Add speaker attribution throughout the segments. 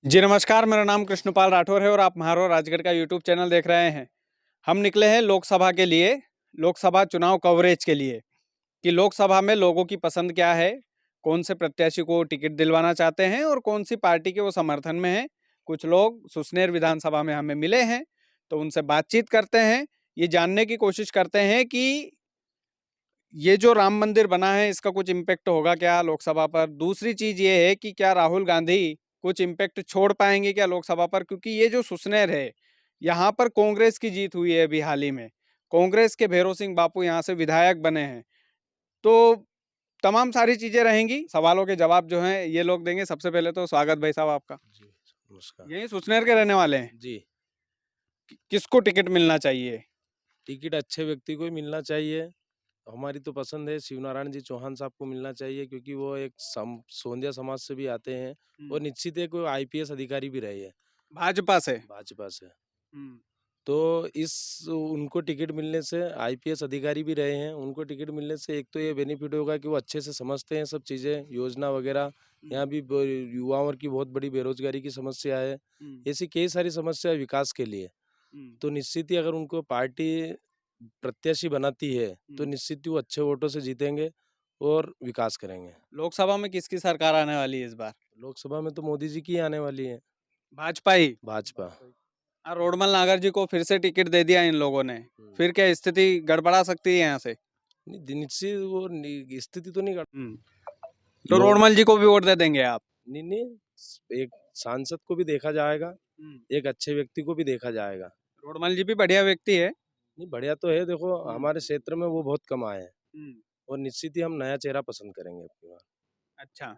Speaker 1: जी नमस्कार, मेरा नाम कृष्णपाल राठौर है और आप म्हारो राजगढ़ का यूट्यूब चैनल देख रहे हैं। हम निकले हैं लोकसभा के लिए, लोकसभा चुनाव कवरेज के लिए कि लोकसभा में लोगों की पसंद क्या है, कौन से प्रत्याशी को टिकट दिलवाना चाहते हैं और कौन सी पार्टी के वो समर्थन में हैं। कुछ लोग सुसनेर विधानसभा में हमें मिले हैं, तो उनसे बातचीत करते हैं, ये जानने की कोशिश करते हैं कि ये जो राम मंदिर बना है इसका कुछ इम्पैक्ट होगा क्या लोकसभा पर? दूसरी चीज़ ये है कि क्या राहुल गांधी कुछ इम्पैक्ट छोड़ पाएँगे क्या लोकसभा पर? क्योंकि ये जो सुसनेर है, यहाँ पर कांग्रेस की जीत हुई है अभी हाल ही में। कांग्रेस के भैरों सिंह बापू यहाँ से विधायक बने हैं। तो तमाम सारी चीज़ें रहेंगी, सवालों के जवाब जो हैं ये लोग देंगे। सबसे पहले तो स्वागत भाई साहब आपका।
Speaker 2: जी, नमस्कार।
Speaker 1: यहीं सुसनेर के रहने वाले हैं?
Speaker 2: जी,
Speaker 1: किसको टिकट मिलना चाहिए?
Speaker 2: टिकट अच्छे व्यक्ति को ही मिलना चाहिए। हमारी तो पसंद है शिवनारायण जी चौहान साहब को मिलना चाहिए क्योंकि वो एक सोंधिया समाज से भी आते हैं
Speaker 1: हुँ।
Speaker 2: और निश्चित है कोई आईपीएस अधिकारी भी रहे हैं
Speaker 1: भाजपा से?
Speaker 2: भाजपा से।
Speaker 1: हुँ,
Speaker 2: तो इस उनको टिकट मिलने से आईपीएस अधिकारी भी रहे हैं, उनको टिकट मिलने से एक तो ये बेनिफिट होगा कि वो अच्छे से समझते हैं सब चीज़ें, योजना वगैरह।
Speaker 1: हुँ,
Speaker 2: यहाँ भी युवाओं की बहुत बड़ी बेरोजगारी की समस्या है।
Speaker 1: हुँ,
Speaker 2: ऐसी कई सारी समस्या है विकास के लिए।
Speaker 1: हुँ,
Speaker 2: तो निश्चित ही अगर उनको पार्टी प्रत्याशी बनाती है, तो
Speaker 1: हुँ।
Speaker 2: निश्चित ही वो अच्छे वोटों से जीतेंगे और विकास करेंगे।
Speaker 1: लोकसभा में किसकी सरकार आने वाली है इस बार?
Speaker 2: लोकसभा में तो मोदी जी की आने वाली है,
Speaker 1: भाजपा ही?
Speaker 2: भाजपा।
Speaker 1: रोडमल नागर जी को फिर से टिकट दे दिया इन लोगों ने।
Speaker 2: हुँ।
Speaker 1: फिर क्या स्थिति गड़बड़ा सकती है यहाँ से?
Speaker 2: नहीं, निश्चित वो स्थिति तो नहीं
Speaker 1: हुँ। तो
Speaker 2: लोग
Speaker 1: रोडमल जी को भी वोट दे देंगे आप?
Speaker 2: नहीं, एक सांसद को भी देखा जाएगा,
Speaker 1: हुँ।
Speaker 2: एक अच्छे व्यक्ति को भी देखा जाएगा।
Speaker 1: रोडमल जी भी बढ़िया व्यक्ति है।
Speaker 2: नहीं, बढ़िया तो है, देखो
Speaker 1: हुँ,
Speaker 2: हमारे क्षेत्र में वो बहुत कम आए हैं
Speaker 1: हुँ।
Speaker 2: और निश्चित ही हम नया चेहरा पसंद करेंगे अब की बार।
Speaker 1: अच्छा,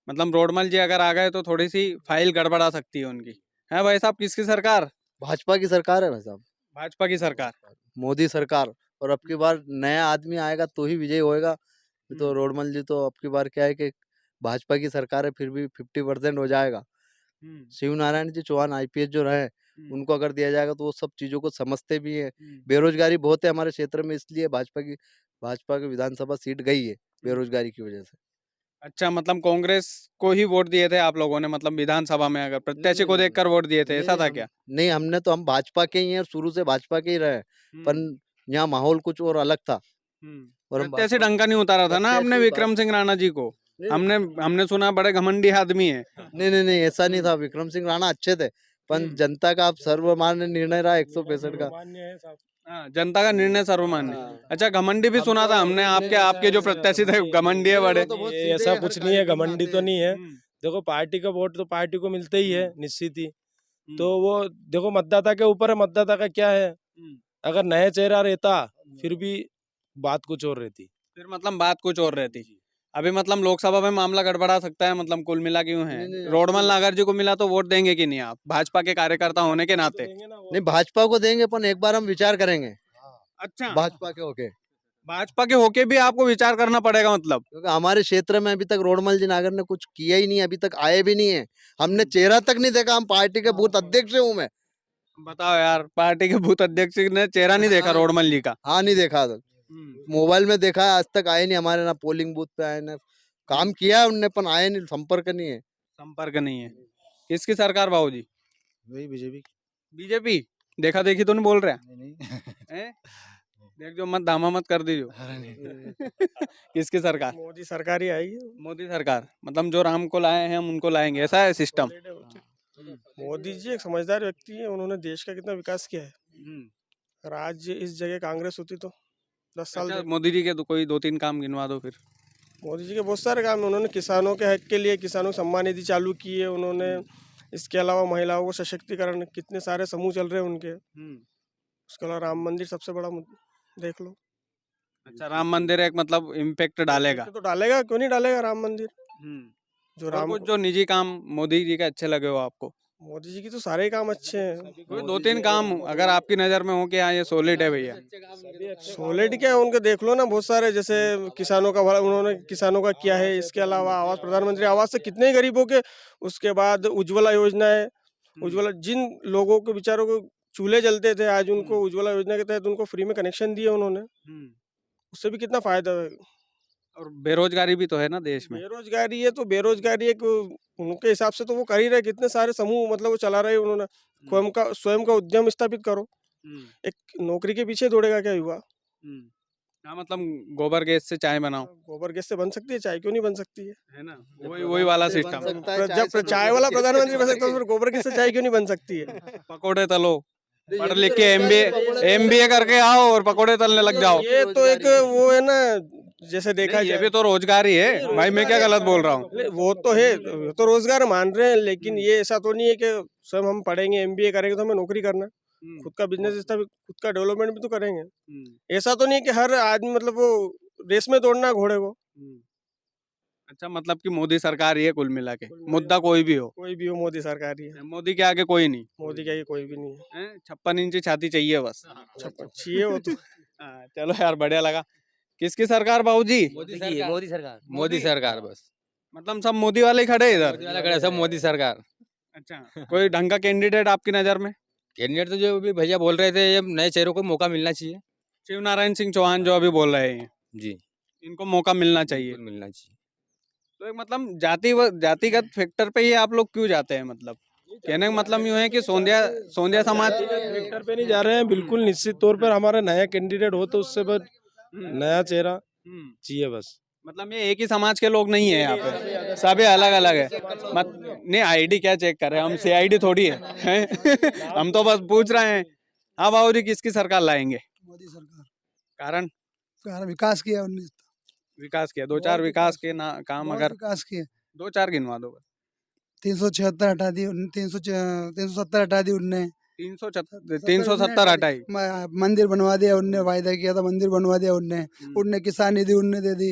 Speaker 1: मतलब रोडमल जी अगर आ गए तो थोड़ी-सी फाइल गड़बड़ा सकती है उनकी। हैं भाई साहब किसकी सरकार?
Speaker 3: भाजपा की सरकार है ना साहब।
Speaker 1: भाजपा की सरकार।
Speaker 3: मोदी सरकार। और अब की बार नया आदमी आएगा तो ही विजय होएगा। ये तो
Speaker 1: हुँ,
Speaker 3: रोडमल जी तो अब की बार क्या है कि भाजपा की सरकार है फिर भी 50% हो जाएगा।
Speaker 1: हुँ,
Speaker 3: शिवनारायण जी चौहान आईपीएस जो रहे,
Speaker 1: हुँ,
Speaker 3: उनको अगर दिया जाएगा तो वो सब चीज़ों को समझते भी हैं।
Speaker 1: हुँ,
Speaker 3: बेरोज़गारी बहुत है हमारे क्षेत्र में इसलिए भाजपा की विधानसभा सीट गई है,
Speaker 1: हुँ।
Speaker 3: बेरोज़गारी की वजह से।
Speaker 1: अच्छा, मतलब कांग्रेस को ही वोट दिए थे आप लोगों ने, मतलब विधानसभा में अगर
Speaker 3: नहीं,
Speaker 1: प्रत्याशी
Speaker 3: नहीं,
Speaker 1: को
Speaker 3: नहीं,
Speaker 1: देखकर वोट दिए थे,
Speaker 3: नहीं,
Speaker 1: ऐसा
Speaker 3: नहीं,
Speaker 1: था
Speaker 3: हम
Speaker 1: क्या?
Speaker 3: नहीं हमने तो हम भाजपा के ही हैं और शुरू से भाजपा के ही रहे हैं।
Speaker 1: हुँ,
Speaker 3: पर यहाँ माहौल कुछ और अलग था
Speaker 1: हुँ।
Speaker 3: और हम
Speaker 1: प्रत्याशी
Speaker 3: भाजपा
Speaker 1: ढंग का नहीं उतारा था ना आपने
Speaker 3: प्रत्याशी
Speaker 1: विक्रम सिंह राणा जी को?
Speaker 3: नहीं,
Speaker 1: हमने हमने सुना बड़े घमंडी आदमी है।
Speaker 3: नहीं, नहीं, नहीं, ऐसा नहीं
Speaker 1: हुँ,
Speaker 3: था। विक्रम सिंह राणा अच्छे थे, पर
Speaker 1: हुँ।
Speaker 3: जनता का अब सर्वमान्य निर्णय रहा 165 का।
Speaker 2: सर्वमान्य है साहब।
Speaker 1: हाँ, जनता का निर्णय सर्वमान्य।
Speaker 3: हाँ,
Speaker 1: अच्छा घमंडी भी
Speaker 3: हम
Speaker 1: सुना
Speaker 3: तो
Speaker 1: था हमने
Speaker 3: नहीं,
Speaker 1: आपके
Speaker 3: नहीं,
Speaker 1: आपके जो
Speaker 2: ऐसा
Speaker 1: प्रत्याशी थे
Speaker 2: नहीं, नहीं,
Speaker 1: घमंडी है
Speaker 3: नहीं, वो
Speaker 1: बड़े।
Speaker 3: तो बहुत
Speaker 2: नहीं,
Speaker 3: सीधे
Speaker 2: ऐसा
Speaker 3: हर
Speaker 2: कुछ नहीं है,
Speaker 3: कार्यक्रम में
Speaker 2: घमंडी
Speaker 3: आते
Speaker 2: तो
Speaker 3: हैं।
Speaker 2: नहीं है।
Speaker 1: हुँ,
Speaker 2: देखो पार्टी का वोट तो पार्टी को मिलता ही है,
Speaker 1: हुँ,
Speaker 2: निश्चित ही। तो
Speaker 1: हुँ,
Speaker 2: वो देखो मतदाता के ऊपर है, मतदाता का क्या है।
Speaker 1: हुँ,
Speaker 2: अगर नया चेहरा रहता, फिर भी बात कुछ और रहती।
Speaker 1: फिर मतलब बात कुछ और रहती।
Speaker 2: जी।
Speaker 1: अभी मतलब लोकसभा में मामला गड़बड़ा सकता है, मतलब कुल मिला के यूँ है।
Speaker 3: नहीं, नहीं, अब की
Speaker 1: रोडमल नागर जी को मिला तो वोट देंगे कि नहीं आप? भाजपा के कार्यकर्ता होने के
Speaker 2: भाजपा को तो
Speaker 1: नाते?
Speaker 2: देंगे ना
Speaker 3: नहीं
Speaker 2: वोट।
Speaker 3: भाजपा को देंगे पर एक बार हम विचार करेंगे,
Speaker 1: अच्छा,
Speaker 3: भाजपा के होके।
Speaker 1: भाजपा के होके भी आपको विचार करना पड़ेगा मतलब?
Speaker 3: क्योंकि हमारे क्षेत्र में अभी तक रोडमल जी नागर ने कुछ किया ही नहीं, अभी तक आए भी नहीं है। हमने
Speaker 1: हुँ।
Speaker 3: चेहरा तक नहीं देखा, हम पार्टी के बूथ अध्यक्ष हूँ मैं।
Speaker 1: बताओ यार, पार्टी के बूथ अध्यक्ष ने चेहरा नहीं देखा
Speaker 3: हाँ,
Speaker 1: रोडमल जी का?
Speaker 3: हाँ, नहीं देखा।
Speaker 1: हुँ,
Speaker 3: मोबाइल में देखा है, आज तक आए नहीं हमारे, ना पोलिंग बूथ पे आए, ना काम
Speaker 1: हुँ,
Speaker 3: किया है उनने, पर आए नहीं, संपर्क नहीं है।
Speaker 1: संपर्क नहीं है। किसकी सरकार बाबूजी?
Speaker 4: वही बीजेपी।
Speaker 1: बीजेपी? देखा-देखी तो नहीं बोल रहे हैं?
Speaker 4: नहीं, नहीं।
Speaker 1: हैं? देख जो मत दामा मत कर दीजियो।
Speaker 4: अरे नहीं।
Speaker 1: किसकी सरकार?
Speaker 2: मोदी सरकार ही आएगी।
Speaker 1: मोदी सरकार। मतलब जो राम को लाए हैं हम उनको लाएँगे, ऐसा है सिस्टम?
Speaker 2: सॉलिड है वो तो।
Speaker 1: हुँ,
Speaker 2: मोदी जी एक समझदार व्यक्ति है, उन्होंने देश का कितना विकास किया है।
Speaker 1: हुँ।
Speaker 2: अगर आज इस जगह कांग्रेस होती तो 10 साल
Speaker 1: अच्छा
Speaker 2: देख।
Speaker 1: मोदी जी के तो कोई 2-3 काम गिनवा दो फिर।
Speaker 2: मोदी जी के बहुत सारे काम है, उन्होंने किसानों के हक के लिए किसानों को सम्मान निधि चालू की है उन्होंने।
Speaker 1: हुँ,
Speaker 2: इसके अलावा महिलाओं को सशक्तिकरण, कितने सारे समूह चल रहे हैं उनके।
Speaker 1: हुँ।
Speaker 2: उसके अलावा राम मंदिर सबसे बड़ा देख लो।
Speaker 1: अच्छा राम मंदिर एक मतलब इम्पैक्ट डालेगा।
Speaker 2: इम्पैक्ट तो डालेगा, क्यों नहीं डालेगा राम मंदिर।
Speaker 1: हुँ।
Speaker 2: जो
Speaker 1: और
Speaker 2: राम
Speaker 1: कुछ
Speaker 2: को
Speaker 1: जो निजी काम मोदी जी के अच्छे लगे हो आपको?
Speaker 2: मोदी जी की तो सारे ही काम अच्छे हैं।
Speaker 1: कोई
Speaker 3: मोदी
Speaker 1: 2-3
Speaker 3: जी के
Speaker 1: काम अगर आपकी नज़र में हो कि हाँ, ये सॉलिड है भैया?
Speaker 2: सॉलिड क्या है उनके, देख लो ना बहुत सारे, जैसे किसानों का भला उन्होंने किसानों का किया है। इसके अलावा आवास, प्रधानमंत्री आवास से कितने ही गरीबों के। उसके बाद उज्ज्वला योजना है।
Speaker 1: हुँ,
Speaker 2: उज्ज्वला जिन लोगों के बेचारों को चूल्हे जलते थे, आज
Speaker 1: हुँ,
Speaker 2: उनको उज्ज्वला योजना के तहत उनको फ्री में कनेक्शन दिए उन्होंने।
Speaker 1: हुँ।
Speaker 2: उससे भी कितना फायदा है।
Speaker 1: और बेरोजगारी भी तो है ना देश में।
Speaker 2: बेरोजगारी है तो बेरोजगारी एक उनके हिसाब से तो वो कर ही रहे, कितने सारे समूह मतलब वो चला रहे हैं उन्होंने। स्वयं का उद्यम स्थापित करो, एक नौकरी के पीछे दौड़ेगा क्या युवा?
Speaker 1: हाँ, मतलब गोबर गैस से चाय बनाओ,
Speaker 2: गोबर गैस से बन सकती है चाय, क्यों नहीं बन सकती है?
Speaker 1: है ना? वही वही वाला
Speaker 3: प्रधानमंत्री
Speaker 1: सिस्टम।
Speaker 3: बन सकता है, चाय
Speaker 2: जब
Speaker 3: से
Speaker 2: चाय वाला प्रधानमंत्री बन सकता है तो फिर गोबर गैस से चाय क्यों नहीं बन सकती है?
Speaker 1: पकोड़े तलो,
Speaker 3: ये
Speaker 1: पढ़
Speaker 3: भी
Speaker 1: लिख
Speaker 3: तो
Speaker 1: के
Speaker 3: रोजगार है,
Speaker 1: एमबीए करके आओ और पकोड़े तलने लग जाओ।
Speaker 2: ये तो एक वो है ना, जैसे देखा
Speaker 1: नहीं, ये
Speaker 2: जाए
Speaker 1: भी तो रोजगार ही है भाई, मैं क्या गलत बोल रहा हूँ?
Speaker 2: नहीं, वो तो है, वो तो रोजगार मान रहे हैं, लेकिन ये ऐसा तो नहीं है कि स्वयं हम पढ़ेंगे एमबीए करेंगे तो हमें नौकरी करना है। खुद का बिजनेस स्थापित, खुद का डेवलपमेंट भी तो करेंगे। ऐसा तो नहीं कि हर आदमी मतलब वो रेस में दौड़ना है घोड़े को।
Speaker 1: अच्छा, मतलब कि मोदी सरकार ही है कुल मिला के, मुद्दा कोई भी हो,
Speaker 2: कोई भी हो, मोदी सरकार ही है,
Speaker 1: मोदी के आगे कोई नहीं
Speaker 2: मोदी का ये कोई भी नहीं है।
Speaker 1: है। 56 इंची छाती चाहिए बस।
Speaker 2: छप्पन चाहिए वो तो।
Speaker 1: हाँ, चलो यार, बढ़िया लगा। किसकी सरकार बाबूजी?
Speaker 5: मोदी की है, मोदी सरकार,
Speaker 1: मोदी?
Speaker 5: मोदी सरकार बस।
Speaker 1: मतलब सब मोदी वाले ही खड़े हैं
Speaker 5: मोदी
Speaker 1: इधर।
Speaker 5: वाला खड़ा, सब मोदी सरकार।
Speaker 1: अच्छा, कोई ढंग का कैंडिडेट आपकी नजर में?
Speaker 5: कैंडिडेट तो जो भी भैया बोल रहे थे, ये नए चेहरों को मौका मिलना चाहिए।
Speaker 1: शिव नारायण सिंह चौहान जो अभी बोल रहे हैं,
Speaker 5: जी,
Speaker 1: इनको मौका मिलना चाहिए।
Speaker 5: बिल्कुल मिलना चाहिए।
Speaker 1: तो एक मतलब जातिगत फैक्टर पे ही आप लोग क्यों जाते हैं? मतलब कहने का मतलब यूं है कि सोंधिया समाज
Speaker 6: फैक्टर पे नहीं जा रहे हैं, बिल्कुल निश्चित तौर पर हमारा नया कैंडिडेट हो तो उससे बस नया चेहरा चाहिए बस।
Speaker 1: मतलब ये एक ही समाज के लोग नहीं है यहाँ पे, सभी अलग अलग है। नहीं, आईडी क्या चेक कर रहे हैं हम? सीआईडी थोड़ी है, हैं? हम तो बस पूछ रहे हैं। हाँ बाबूजी, किसकी सरकार लाएंगे?
Speaker 7: मोदी सरकार
Speaker 1: कारण
Speaker 7: का विकास किया उन्होंने,
Speaker 1: विकास किया, दो चार विकास के ना काम
Speaker 7: बहुत
Speaker 1: अगर
Speaker 7: विकास किए।
Speaker 1: दो चार गिनवा दो।
Speaker 7: 376 हटा दी, 370 हटा दी उनने।
Speaker 1: 370 हटाई।
Speaker 7: मंदिर बनवा दिया उनने, वायदा किया था मंदिर बनवा दिया उनने। उनने किसान निधि उनने दे दी,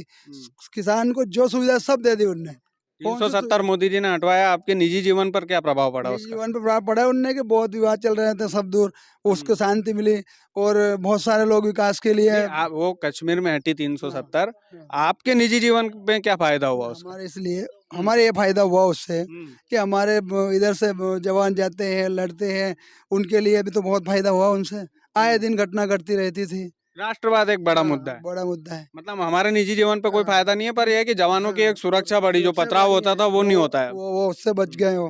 Speaker 7: किसान को जो सुविधा सब दे दी उनने।
Speaker 1: 370 मोदी जी ने हटवाया, आपके निजी जीवन पर क्या प्रभाव पड़ा
Speaker 7: निजी
Speaker 1: उसका?
Speaker 7: जीवन पर प्रभाव पड़ा है उनने कि बहुत विवाद चल रहे थे सब दूर, उसको शांति मिली और बहुत सारे लोग विकास के लिए।
Speaker 1: वो कश्मीर में हटी 370, आपके निजी जीवन में क्या फायदा हुआ उसका?
Speaker 7: हमारे इसलिए हमारे ये फायदा हुआ उससे कि हमारे इधर से जवान जाते हैं, लड़ते हैं, उनके लिए भी तो बहुत फायदा हुआ उनसे। आए दिन घटना घटती रहती थी।
Speaker 1: राष्ट्रवाद एक बड़ा मुद्दा है।
Speaker 7: बड़ा मुद्दा है।
Speaker 1: मतलब हमारे निजी जीवन पे कोई फायदा नहीं है, पर यह है कि जवानों की एक सुरक्षा बढ़ी, जो पथराव होता था वो नहीं होता है।
Speaker 7: वो उससे बच गए हो।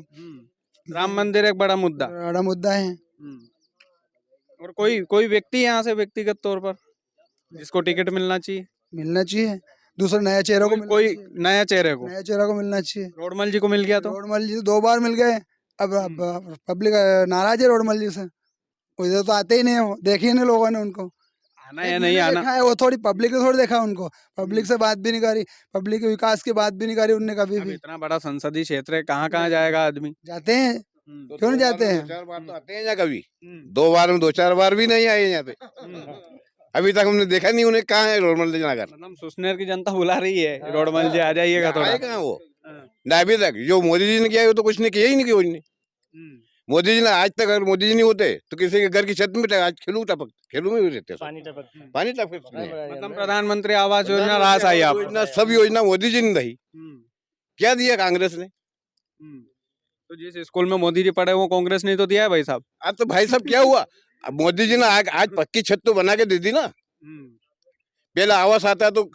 Speaker 1: राम मंदिर एक बड़ा मुद्दा।
Speaker 7: बड़ा मुद्दा है।
Speaker 1: और कोई व्यक्ति यहाँ से व्यक्तिगत तौर पर जिसको टिकट मिलना चाहिए?
Speaker 7: मिलना चाहिए दूसरा नया चेहरा को मिलना
Speaker 1: कोई
Speaker 7: चाहिए।
Speaker 1: नया चेहरे को,
Speaker 7: नया चेहरा को मिलना चाहिए।
Speaker 1: रोडमल जी को मिल गया तो
Speaker 7: रोडमल जी तो 2 बार मिल गए, अब पब्लिक नाराज है रोडमल जी से। वो इधर तो आते ही नहीं हो, देखे ही नहीं लोगों ने उनको।
Speaker 1: आना या नहीं आना।
Speaker 7: देखा है वो, थोड़ी पब्लिक ने थोड़ी देखा उनको, पब्लिक से बात भी नहीं करी, पब्लिक के विकास की बात भी नहीं करी उनने कभी
Speaker 1: अब
Speaker 7: भी।
Speaker 1: इतना बड़ा संसदीय क्षेत्र है, कहाँ कहाँ जाएगा आदमी?
Speaker 7: जाते हैं, क्यों नहीं जाते हैं?
Speaker 8: 2-4 बार तो आते हैं यहाँ कभी, 2 बार में 2-4 बार भी नहीं आए यहाँ पे। अभी तक हमने देखा नहीं उन्हें, कहाँ है रोडमल जी नगर?
Speaker 1: मतलब सुसनेर की जनता बुला रही है, रोडमल जी आ जाइएगा थोड़ा।
Speaker 8: आए कहाँ वो? ना अभी तक जो मोदी जी ने किया है वो तो कुछ ने किया ही नहीं किया। मोदी जी ने आज तक, अगर मोदी जी नहीं होते तो किसी के घर की छत में आज खेलू में भी रहते, पानी टपकते।
Speaker 1: मतलब प्रधानमंत्री आवास योजना रास आई आप?
Speaker 8: योजना, सब योजना मोदी जी ने दी। क्या दिया कांग्रेस ने?
Speaker 1: तो जिस स्कूल में मोदी जी पढ़े वो कांग्रेस ने तो दिया है भाई साहब।
Speaker 8: अब तो भाई साहब क्या हुआ? अब मोदी जी ने आज पक्की छत तो बना के दे दी ना। पहले आवास आता तो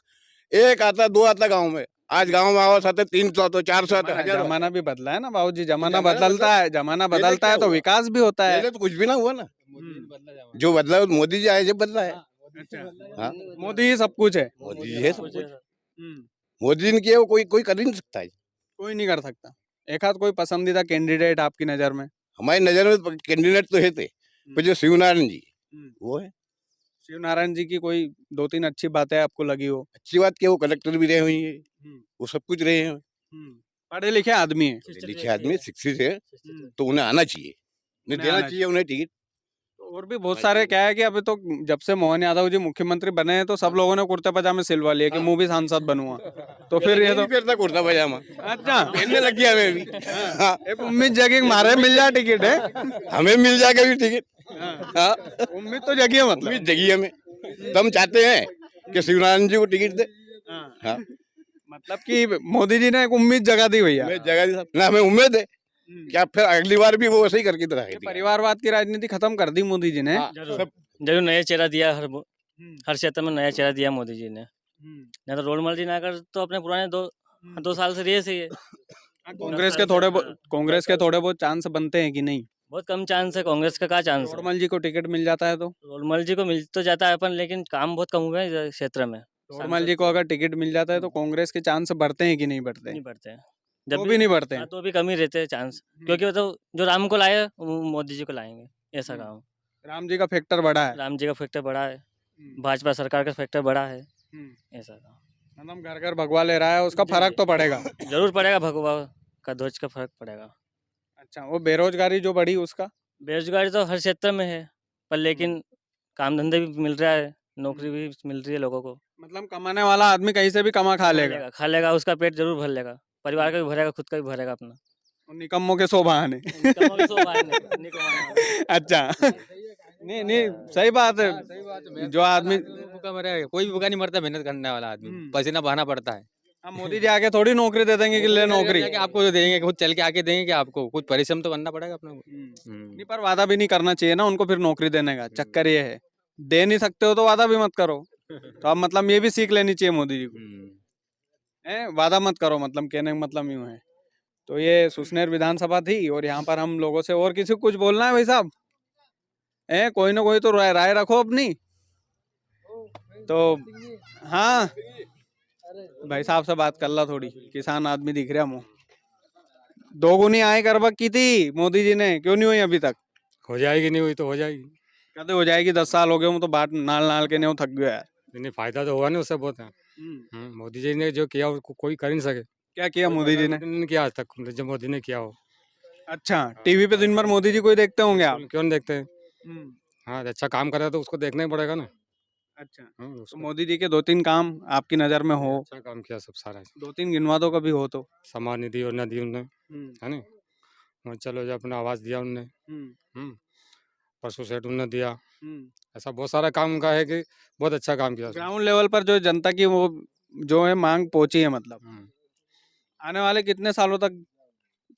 Speaker 8: 1 आता 2 आता गाँव में, आज गांव में आवास आते 300 तो 400 आते, 1000।
Speaker 1: जमाना भी बदला है ना बाबूजी, जमाना बदलता है, जमाना बदलता है तो विकास भी होता है।
Speaker 8: पहले तो कुछ भी ना हुआ ना, जो बदला वो मोदी जी आए जब बदला है। हाँ,
Speaker 1: मोदी ही सब कुछ है।
Speaker 8: मोदी जी है सब कुछ। मोदी जी ने किया वो कोई कर ही नहीं सकता है।
Speaker 1: कोई नहीं कर सकता। एक आध कोई पसंदीदा कैंडिडेट आपकी नजर में?
Speaker 8: हमारी नजर में कैंडिडेट तो है थे, पर जो शिव नारायण जी वो है।
Speaker 1: शिव नारायण जी की कोई 2-3 अच्छी बातें आपको लगी हो?
Speaker 8: अच्छी बात क्या, वो कलेक्टर भी रहे हुए हैं, वो सब कुछ रहे हैं,
Speaker 1: पढ़े लिखे आदमी है,
Speaker 8: लिखे आदमी, शिक्षित है, तो उन्हें आना चाहिए, उन्हें देना चाहिए उन्हें टिकट।
Speaker 1: और भी बहुत सारे क्या है कि अभी तो जब से मोहन यादव जी मुख्यमंत्री बने हैं तो सब लोगों ने कुर्ते पजामे सिलवा लिए कि मुंह भी सांसद बनूंगा। तो फिर ये तो
Speaker 8: फिर कुर्ता पजामा
Speaker 1: अच्छा
Speaker 8: पहनने लग गया हमें भी। हाँ,
Speaker 1: एक उम्मीद जगी कि हमारे मिल जाए टिकट है,
Speaker 8: हमें मिल जाएगा भी टिकट। हाँ,
Speaker 1: उम्मीद तो जगी है, मतलब
Speaker 8: उम्मीद जगी हमें, तो हम चाहते हैं कि शिवनारायण जी को टिकट दे। हाँ,
Speaker 1: मतलब कि मोदी जी ने एक उम्मीद जगा दी भैया।
Speaker 8: हमें जगह दी, ना हमें उम्मीद है क्या फिर अगली बार भी वो वैसे ही करके दिखाएगा।
Speaker 1: परिवारवाद की राजनीति खत्म कर दी मोदी जी ने।
Speaker 9: जरूर नया चेहरा दिया, हर क्षेत्र में नया चेहरा दिया मोदी जी ने। नहीं तो रोडमल जी ना कर तो अपने पुराने 2 साल से रेस ही है।
Speaker 1: कांग्रेस के
Speaker 9: साल से,
Speaker 1: थोड़े
Speaker 9: हाँ।
Speaker 1: कांग्रेस के थोड़े बहुत चांस बनते हैं कि नहीं?
Speaker 9: बहुत कम चांस है, कांग्रेस का क्या चांस है?
Speaker 1: रोडमल जी को टिकट मिल जाता है तो?
Speaker 9: रोडमल जी को मिल तो जाता है अपन, लेकिन काम बहुत कम हुए हैं इस क्षेत्र में।
Speaker 1: रोडमल जी को अगर टिकट मिल जाता है तो कांग्रेस के चांस बढ़ते हैं कि नहीं बढ़ते?
Speaker 9: नहीं बढ़ते हैं।
Speaker 1: तो भी नहीं बढ़ते
Speaker 9: हाँ,
Speaker 1: हैं।
Speaker 9: तो भी कम ही रहते हैं चांस, क्योंकि वो तो जो राम को लाए वो मोदी जी को लाएंगे, ऐसा
Speaker 1: हम्म।
Speaker 9: काम।
Speaker 1: राम जी का फैक्टर बड़ा है।
Speaker 9: राम जी का फैक्टर बड़ा है, भाजपा सरकार का फैक्टर बड़ा है, ऐसा काम।
Speaker 1: मतलब घर घर भगवा ले रहा है, उसका
Speaker 9: जी,
Speaker 1: फर्क
Speaker 9: जी।
Speaker 1: तो पड़ेगा।
Speaker 9: जरूर पड़ेगा, भगवा का ध्वज का फर्क पड़ेगा।
Speaker 1: अच्छा, वो बेरोजगारी जो बढ़ी उसका?
Speaker 9: बेरोजगारी तो हर क्षेत्र में है, पर लेकिन काम धंधे भी मिल रहा है, नौकरी भी मिल रही है लोगों को।
Speaker 1: मतलब कमाने वाला आदमी कहीं से भी कमा खा लेगा।
Speaker 9: खा लेगा, उसका पेट जरूर भर लेगा, परिवार का भी भरेगा, खुद का भी भरेगा अपना।
Speaker 1: और निकम्मों के 100 बहाने।
Speaker 9: निकम्मों के 100 बहाने, नहीं कमाने वाले।
Speaker 1: अच्छा, नहीं नहीं, सही बात है। जो आदमी
Speaker 5: भूखा मरेगा, कोई भी भूखा नहीं मरता, मेहनत करने वाला आदमी,
Speaker 1: हम्म।
Speaker 5: पसीना बहाना पड़ता है।
Speaker 1: हम मोदी जी आके थोड़ी नौकरी दे देंगे कि ले नौकरी।
Speaker 5: जाके आपको जो देंगे, खुद चल के आके देंगे कि आपको कुछ परिश्रम तो करना पड़ेगा अपने को।
Speaker 1: नहीं, पर वादा भी नहीं करना चाहिए ना उनको फिर नौकरी देने का। चक्कर ये है, दे नहीं सकते हो तो वादा भी मत करो। तो अब मतलब ये भी सीख लेनी चाहिए मोदी जी को। वादा मत करो, मतलब कहने का मतलब यूं है। तो ये सुसनेर विधानसभा थी और यहाँ पर हम लोगों से, और किसी को कुछ बोलना है भाई साहब? कोई ना कोई तो राय रखो अपनी। तो हाँ, भाई साहब से बात कर ला थोड़ी, किसान आदमी दिख रहा मुँह। 2 गुनी आय करबक की थी मोदी जी ने, क्यों नहीं हुई अभी तक?
Speaker 10: हो जाएगी, नहीं हुई तो हो जाएगी।
Speaker 1: कहते हो जाएगी, 10 साल हो गए, तो बात नाल नाल के नहीं थक गया यार।
Speaker 10: नहीं फायदा तो हुआ नहीं उससे बहुत है। मोदी जी ने जो किया उसको कोई कर नहीं सके।
Speaker 1: क्या किया मोदी जी ने?
Speaker 10: नहीं किया आज तक जो मोदी ने किया हो।
Speaker 1: अच्छा, टीवी पे दिन भर मोदी जी को ही देखते होंगे आप?
Speaker 10: क्यों नहीं देखते? हाँ, अच्छा काम कर रहा है तो उसको देखना ही पड़ेगा ना।
Speaker 1: अच्छा, तो
Speaker 10: उसको
Speaker 1: मोदी जी के 2-3 काम आपकी नजर में हो,
Speaker 10: अच्छा काम किया सब सारा।
Speaker 1: 2-3 गिनवा दो कभी हो तो।
Speaker 10: सम्मान निधि योजना दी उनने, है ना। और चलो जो अपना आवास दिया उनने, पशु सेट उनने दिया। ऐसा बहुत सारा काम उनका है कि बहुत अच्छा काम किया।
Speaker 1: ग्राउंड लेवल पर जो जनता की वो जो है मांग पहुंची है, मतलब आने वाले कितने सालों तक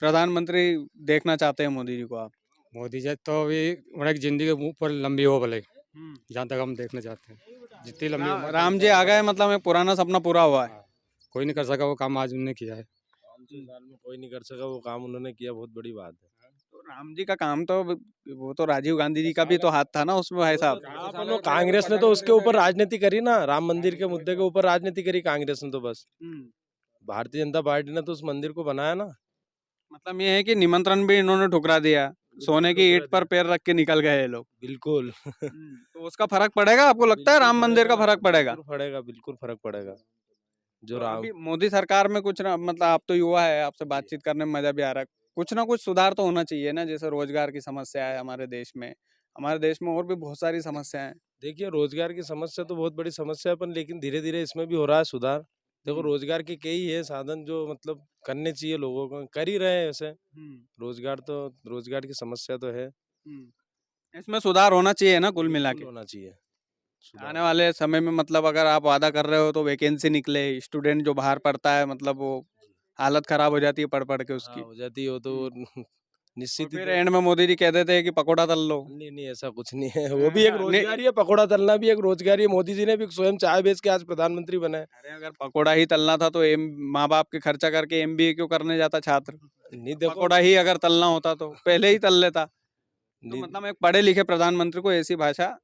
Speaker 1: प्रधानमंत्री देखना चाहते हैं मोदी जी को आप?
Speaker 10: मोदी जी तो अभी उन्हें जिंदगी ऊपर लंबी हो भले, जहाँ तक हम देखना चाहते हैं जितनी लंबी उम्र।
Speaker 1: राम जी आ गए, मतलब एक पुराना सपना पूरा हुआ है।
Speaker 10: कोई नहीं कर सका वो काम, आज उन्होंने किया है।
Speaker 6: 5 साल में कोई नहीं कर सका वो काम, उन्होंने किया, बहुत बड़ी बात है।
Speaker 1: तो राम जी का काम तो, वो तो राजीव गांधी जी का भी तो हाथ था ना उसमें भाई साहब।
Speaker 6: कांग्रेस ने तो उसके ऊपर राजनीति करी ना, राम मंदिर के मुद्दे के ऊपर राजनीति करी कांग्रेस ने तो बस। भारतीय जनता पार्टी ने तो उस मंदिर को बनाया ना।
Speaker 1: मतलब ये है कि निमंत्रण भी इन्होंने ठुकरा दिया, सोने की ईंट पर पैर रख के निकल गए ये लोग।
Speaker 6: बिल्कुल।
Speaker 1: तो उसका फर्क पड़ेगा आपको लगता है? राम मंदिर का फर्क पड़ेगा?
Speaker 6: पड़ेगा, बिल्कुल फर्क पड़ेगा। जो
Speaker 1: तो
Speaker 6: राम
Speaker 1: अभी मोदी सरकार में कुछ ना, मतलब आप तो युवा है, आपसे बातचीत करने में मजा भी आ रहा है, कुछ ना कुछ सुधार तो होना चाहिए ना। जैसे रोजगार की समस्या है हमारे देश में और भी बहुत सारी समस्याएं हैं।
Speaker 6: देखिए, रोजगार की समस्या तो बहुत बड़ी समस्या है, पर लेकिन धीरे धीरे इसमें भी हो रहा है सुधार। देखो, रोजगार के कई है साधन जो मतलब करने चाहिए, लोगों को कर ही रहे हैं ऐसे। रोजगार की समस्या तो है,
Speaker 1: इसमें सुधार होना चाहिए ना, कुल मिला के।
Speaker 6: होना चाहिए सुधार।
Speaker 1: आने वाले समय में मतलब अगर आप वादा कर रहे हो तो वैकेंसी निकले, स्टूडेंट जो बाहर पढ़ता है मतलब वो हालत खराब हो जाती है पढ़ पढ़ के उसकी।
Speaker 6: हाँ, हो जाती हो तो निश्चित ही
Speaker 1: फिर
Speaker 6: तो-
Speaker 1: एंड में मोदी जी कह देते हैं कि पकोड़ा तल लो।
Speaker 6: नहीं नहीं, ऐसा कुछ नहीं है। वो भी एक रोजगार ही है, पकौड़ा तलना भी एक रोजगार ही है। मोदी जी ने भी स्वयं चाय बेच के आज प्रधानमंत्री बने।
Speaker 1: अरे अगर पकोड़ा ही तलना था तो माँ बाप के खर्चा करके MBA क्यों करने जाता छात्र?
Speaker 6: नहीं देखो,
Speaker 1: पकोड़ा ही अगर तलना होता तो पहले ही तल लेता। तो
Speaker 6: नहीं,
Speaker 1: मतलब एक पढ़े लिखे प्रधानमंत्री को ऐसी भाषा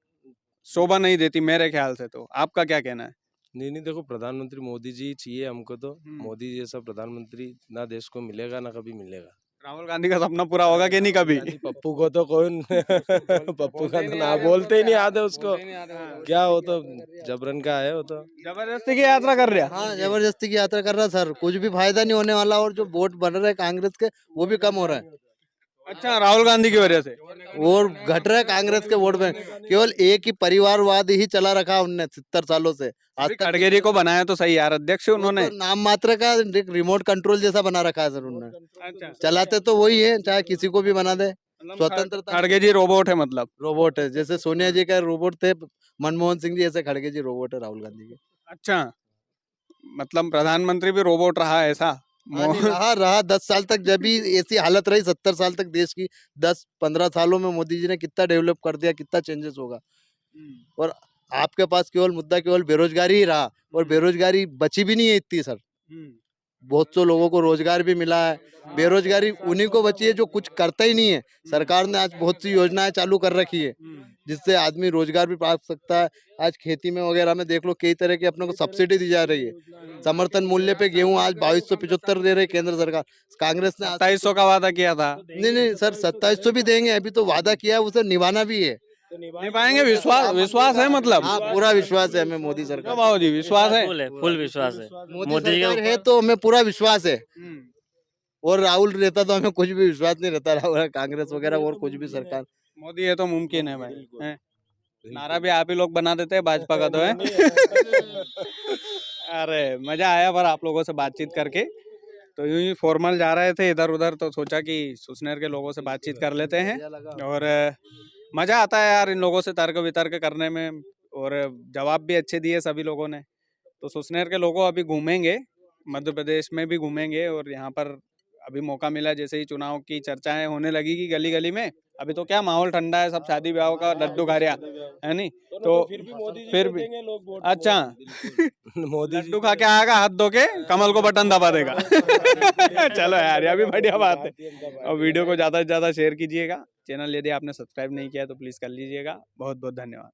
Speaker 1: शोभा नहीं देती मेरे ख्याल से। तो आपका क्या कहना है?
Speaker 6: नहीं देखो, प्रधानमंत्री मोदी जी चाहिए हमको तो। मोदी जैसा प्रधानमंत्री ना देश को मिलेगा ना कभी मिलेगा।
Speaker 1: राहुल गांधी का सपना पूरा होगा कि नहीं कभी?
Speaker 6: पप्पू को तो कौन पप्पू का तो ना बोलते ही नहीं आते उसको। क्या हो तो जबरन का है वो तो।
Speaker 1: जबरदस्ती की यात्रा कर रहा।
Speaker 3: हाँ, जबरदस्ती की यात्रा कर रहा सर, कुछ भी फायदा नहीं होने वाला। और जो वोट बढ़ रहे हैं कांग्रेस के वो भी कम हो रहा है।
Speaker 1: अच्छा, राहुल गांधी की वजह से
Speaker 3: और घट रहा है कांग्रेस के वोट में। केवल एक ही परिवारवाद ही चला रखा उनने 70 सालों से आज
Speaker 1: अभी
Speaker 3: तक।
Speaker 1: खड़गे जी को बनाया तो सही यार अध्यक्ष
Speaker 3: वो
Speaker 1: उन्होंने।
Speaker 3: तो नाम मात्र का रिमोट कंट्रोल जैसा बना रखा है सर उन्होंने।
Speaker 1: अच्छा,
Speaker 3: चलाते तो वही है, चाहे किसी को भी बना दे। स्वतंत्रता
Speaker 1: खड़गे जी रोबोट है मतलब।
Speaker 3: रोबोट है, जैसे सोनिया जी का रोबोट थे मनमोहन सिंह जी, ऐसे खड़गे जी रोबोट है राहुल गांधी के।
Speaker 1: अच्छा, मतलब प्रधानमंत्री भी रोबोट रहा है ऐसा?
Speaker 3: हाँ जी, रहा 10 साल तक। जब भी ऐसी हालत रही 70 साल तक देश की, 10-15 सालों में मोदी जी ने कितना डेवलप कर दिया, कितना चेंजेस होगा। और आपके पास केवल मुद्दा केवल बेरोजगारी ही रहा, और बेरोजगारी बची भी नहीं है इतनी सर। बहुत से लोगों को रोजगार भी मिला है, बेरोजगारी उन्हीं को बची है जो कुछ करता ही नहीं है। सरकार ने आज बहुत सी योजनाएं चालू कर रखी है जिससे आदमी रोजगार भी पा सकता है। आज खेती में वगैरह में देख लो, कई तरह की अपने को सब्सिडी दी जा रही है। समर्थन मूल्य पे गेहूं आज 2275 दे रही है केंद्र सरकार। कांग्रेस ने
Speaker 1: 2700 का वादा किया था।
Speaker 3: नहीं सर, 2700 भी देंगे, अभी तो वादा किया है उसे निभाना भी है।
Speaker 1: निभाएंगे, विश्वास है मतलब।
Speaker 3: हाँ, पूरा विश्वास है हमें मोदी सरकार।
Speaker 1: बाबू जी विश्वास है?
Speaker 9: फुल विश्वास है।
Speaker 3: मोदी सरकार है तो हमें पूरा विश्वास है। और राहुल रहता तो हमें कुछ भी विश्वास नहीं रहता, राहुल कांग्रेस वगैरह और कुछ भी सरकार।
Speaker 1: मोदी है तो मुमकिन है भाई, हैं? नारा भी आप ही लोग बना देते हैं भाजपा का तो है। अरे मजा आया पर आप लोगों से बातचीत करके। तो यूं ही फॉर्मल जा रहे थे इधर उधर, तो सोचा कि सुसनेर के लोगों से बातचीत कर लेते हैं। और मजा आता है यार इन लोगों से तर्क वितर्क करने में, और जवाब भी अच्छे दिए सभी लोगों ने। तो सुसनेर के लोगों अभी घूमेंगे, मध्य प्रदेश में भी घूमेंगे, और यहाँ पर अभी मौका मिला, जैसे ही चुनाव की चर्चाएं होने लगेगी गली गली में। अभी तो क्या माहौल ठंडा है, सब शादी ब्याह का लड्डू खा रहा है नहीं, तो फिर भी अच्छा
Speaker 6: मोदी
Speaker 1: लड्डू खा के आएगा, हाथ धो के कमल को बटन दबा देगा। चलो यार, ये भी बढ़िया बात है। और वीडियो को ज़्यादा से ज़्यादा शेयर कीजिएगा। चैनल यदि आपने सब्सक्राइब नहीं किया तो प्लीज़ कर लीजिएगा। बहुत बहुत धन्यवाद।